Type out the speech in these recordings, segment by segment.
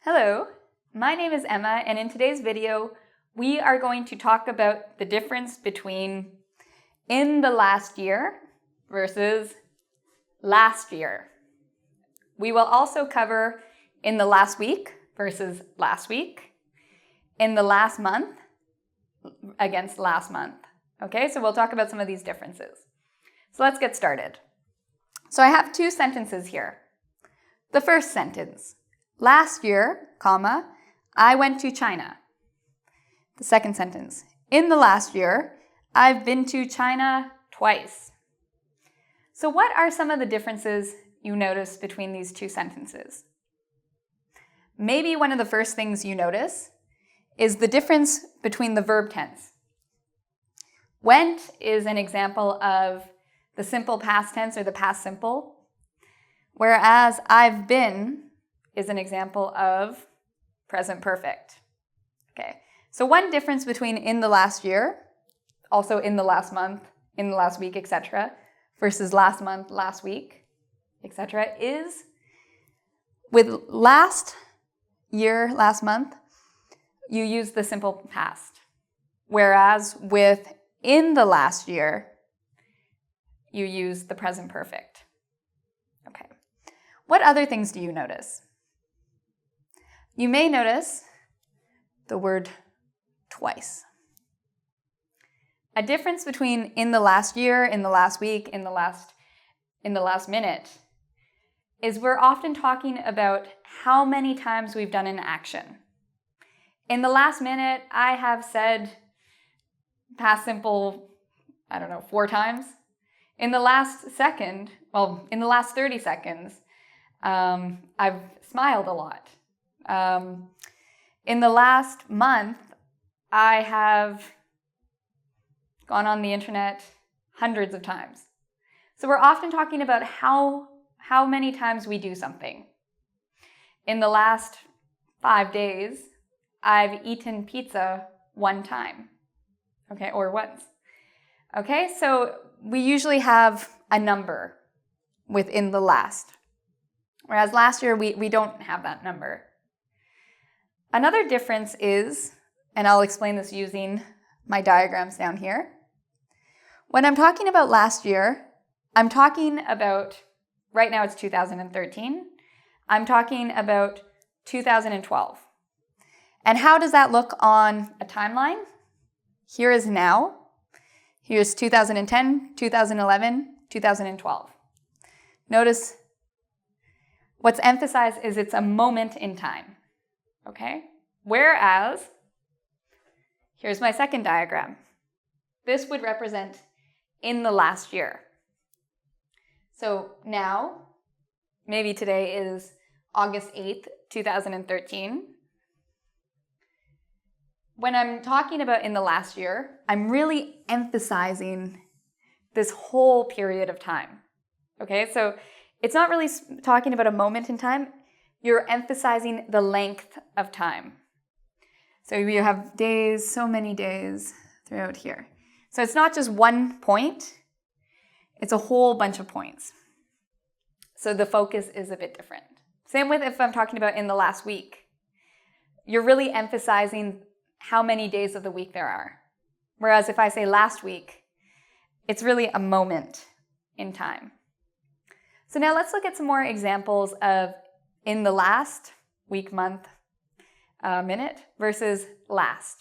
Hello, my name is Emma, and in today's video, we are going to talk about the difference between in the last year versus last year. We will also cover in the last week versus last week, in the last month against last month. Okay, so we'll talk about some of these differences. So let's get started. So I have two sentences here. The first sentence, last year, comma, I went to China. The second sentence, in the last year, I've been to China twice. So what are some of the differences you notice between these two sentences? Maybe one of the first things you notice is the difference between the verb tense. Went is an example of the simple past tense or the past simple, whereas I've been is an example of present perfect. Okay, so one difference between in the last year, also in the last month, in the last week, etc., versus last month, last week, etc., is with last year, last month, you use the simple past. Whereas with in the last year, you use the present perfect. Okay. What other things do you notice? You may notice the word twice. A difference between in the last year, in the last week, in the last minute is we're often talking about how many times we've done an action. In the last minute, I have said past simple, 4 times. In the last second, in the last 30 seconds, I've smiled a lot. In the last month, I have gone on the internet hundreds of times. So we're often talking about how many times we do something. In the last 5 days, I've eaten pizza 1 time, okay, or once. Okay, so we usually have a number within the last, whereas last year we don't have that number. Another difference is, and I'll explain this using my diagrams down here. When I'm talking about last year, I'm talking about, right now it's 2013, I'm talking about 2012. And how does that look on a timeline? Here is now. Here's 2010, 2011, 2012. Notice what's emphasized is it's a moment in time. Okay? Whereas, here's my second diagram. This would represent in the last year. So now, maybe today is August 8th, 2013. When I'm talking about in the last year, I'm really emphasizing this whole period of time. Okay, so it's not really talking about a moment in time. You're emphasizing the length of time. So you have days, so many days throughout here. So it's not just one point, it's a whole bunch of points. So the focus is a bit different. Same with if I'm talking about in the last week. You're really emphasizing how many days of the week there are. Whereas if I say last week, it's really a moment in time. So now let's look at some more examples of in the last week, month, minute versus last.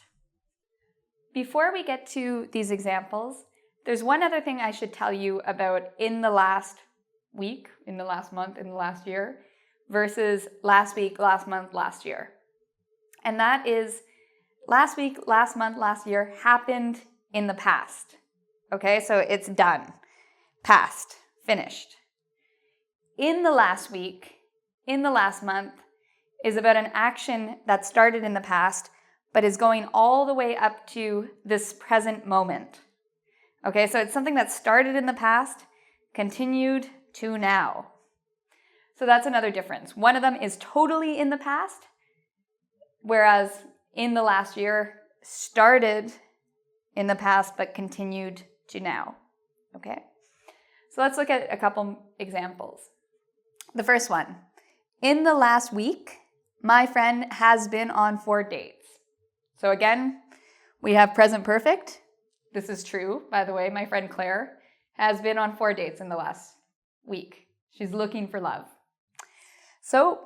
Before we get to these examples, there's one other thing I should tell you about in the last week, in the last month, in the last year, versus last week, last month, last year. And that is last week, last month, last year happened in the past. Okay, so it's done. Past, finished. In the last week, in the last month, is about an action that started in the past, but is going all the way up to this present moment. Okay, so it's something that started in the past, continued to now. So that's another difference. One of them is totally in the past, whereas in the last year started in the past, but continued to now. Okay, so let's look at a couple examples. The first one, in the last week, My friend has been on 4 dates. So again, we have present perfect. This is true, by the way. My friend Claire has been on 4 dates in the last week. She's looking for love. So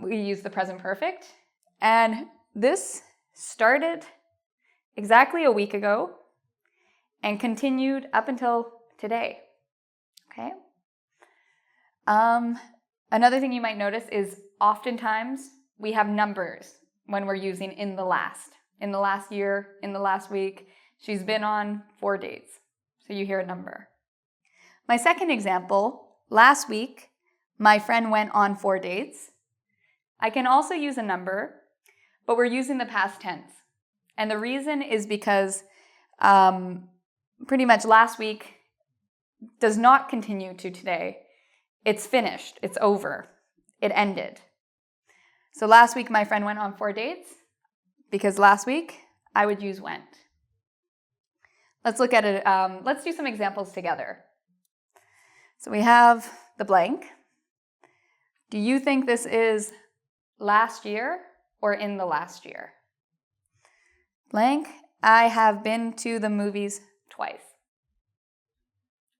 we use the present perfect. And this started exactly a week ago and continued up until today. Okay? Another thing you might notice is oftentimes we have numbers when we're using in the last. In the last year, in the last week, she's been on 4 dates. So you hear a number. My second example, last week, my friend went on 4 dates. I can also use a number, but we're using the past tense. And the reason is because pretty much last week does not continue to today. It's finished. It's over. It ended. So last week, my friend went on 4 dates because last week I would use went. Let's look at it. Let's do some examples together. So we have the blank. Do you think this is last year or in the last year? Blank. I have been to the movies twice.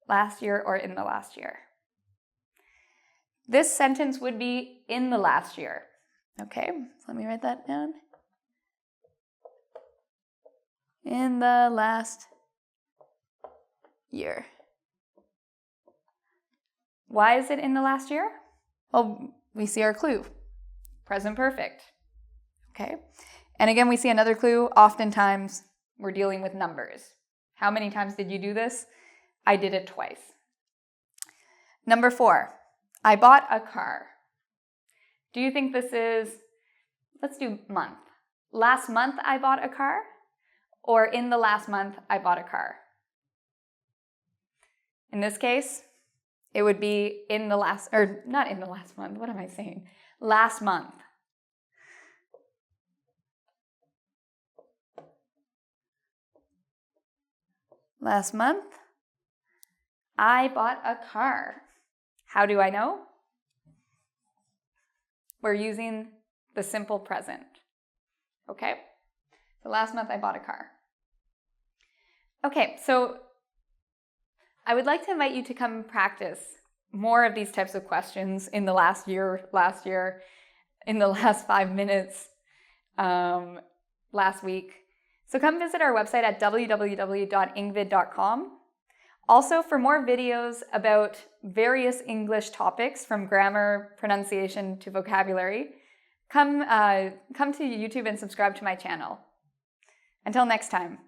Last year or in the last year? This sentence would be in the last year. Okay, so let me write that down. In the last year. Why is it in the last year? Well, we see our clue. Present perfect. Okay, and again, we see another clue. Oftentimes, we're dealing with numbers. How many times did you do this? I did it twice. Number 4, I bought a car. Do you think this is, let's do month. Last month I bought a car, or in the last month I bought a car? In this case, it would be in the last, or not in the last month, what am I saying? Last month. Last month, I bought a car. How do I know? We're using the simple present. Okay? So last month I bought a car. Okay, so I would like to invite you to come practice more of these types of questions in the last year, in the last 5 minutes, last week. So come visit our website at www.engvid.com. Also, for more videos about various English topics from grammar, pronunciation to vocabulary, come to YouTube and subscribe to my channel. Until next time.